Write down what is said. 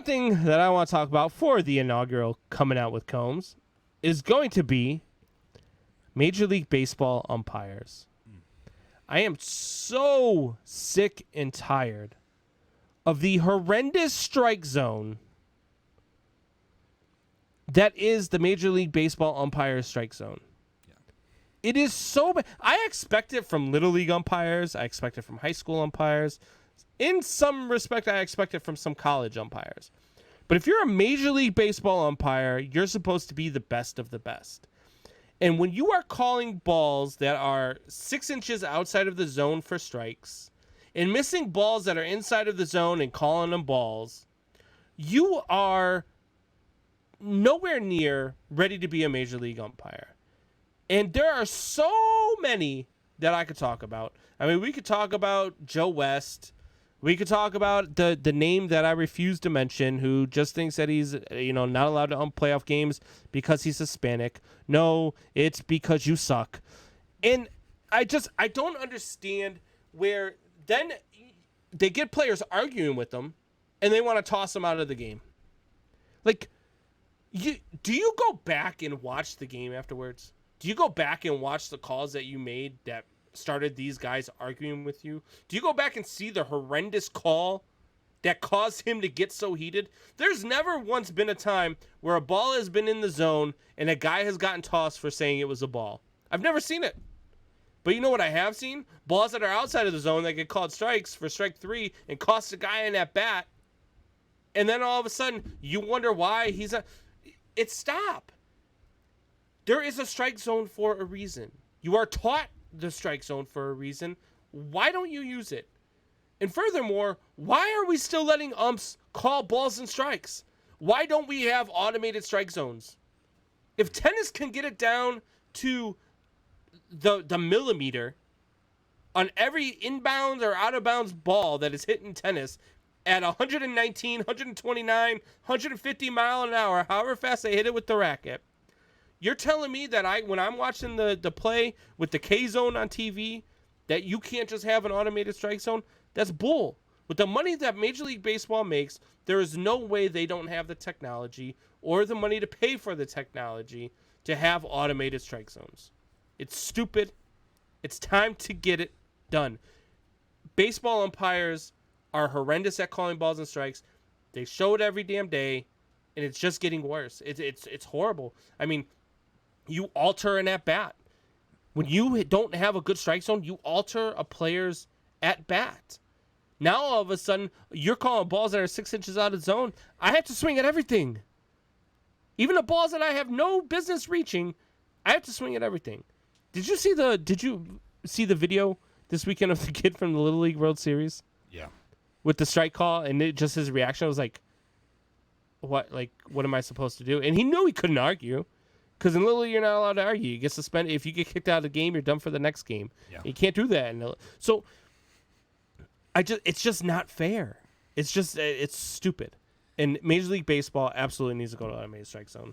Thing that I want to talk about for the inaugural Coming Out with Combs is going to be Major League Baseball umpires. I am so sick and tired of the horrendous strike zone that is the Major League Baseball umpire strike zone. Yeah. It is so bad. I expect it from Little League umpires. I expect it from high school umpires. In some respect, I expect it from some college umpires. But if you're a Major League Baseball umpire, you're supposed to be the best of the best. And when you are calling balls that are 6 inches outside of the zone for strikes and missing balls that are inside of the zone and calling them balls, you are nowhere near ready to be a Major League umpire. And there are so many that I could talk about. I mean, we could talk about Joe West. We could talk about the name that I refuse to mention, who just thinks that he's not allowed to playoff games because he's Hispanic. No, it's because you suck. And I don't understand where then they get players arguing with them, and they want to toss them out of the game. Like, do you go back and watch the game afterwards? Do you go back and watch the calls that you made that started these guys arguing with you? Do you go back and see the horrendous call that caused him to get so heated? There's never once been a time where a ball has been in the zone and a guy has gotten tossed for saying it was a ball. I've never seen it. But you know what I have seen? Balls that are outside of the zone that get called strikes for strike 3 and cost a guy in that bat. And then all of a sudden, you wonder why he's a... Stop. There is a strike zone for a reason. You are taught the strike zone for a reason. Why don't you use it? And furthermore, why are we still letting umps call balls and strikes? Why don't we have automated strike zones? If tennis can get it down to the millimeter on every inbound or out of bounds ball that is hit in tennis at 119, 129, 150 mile an hour, however fast they hit it with the racket, you're telling me that when I'm watching the play with the K zone on TV, that you can't just have an automated strike zone? That's bull. With the money that Major League Baseball makes, there is no way they don't have the technology or the money to pay for the technology to have automated strike zones. It's stupid. It's time to get it done. Baseball umpires are horrendous at calling balls and strikes. They show it every damn day, and it's just getting worse. It's horrible. I mean, you alter an at-bat. When you don't have a good strike zone, you alter a player's at-bat. Now, all of a sudden, you're calling balls that are 6 inches out of zone. I have to swing at everything. Even the balls that I have no business reaching, I have to swing at everything. Did you see the video this weekend of the kid from the Little League World Series? Yeah. With the strike call, and just his reaction was like, what am I supposed to do? And he knew he couldn't argue. Because in Little League, you're not allowed to argue. You get suspended. If you get kicked out of the game, you're done for the next game. Yeah. You can't do that. So, it's just not fair. It's stupid. And Major League Baseball absolutely needs to go to automated strike zone.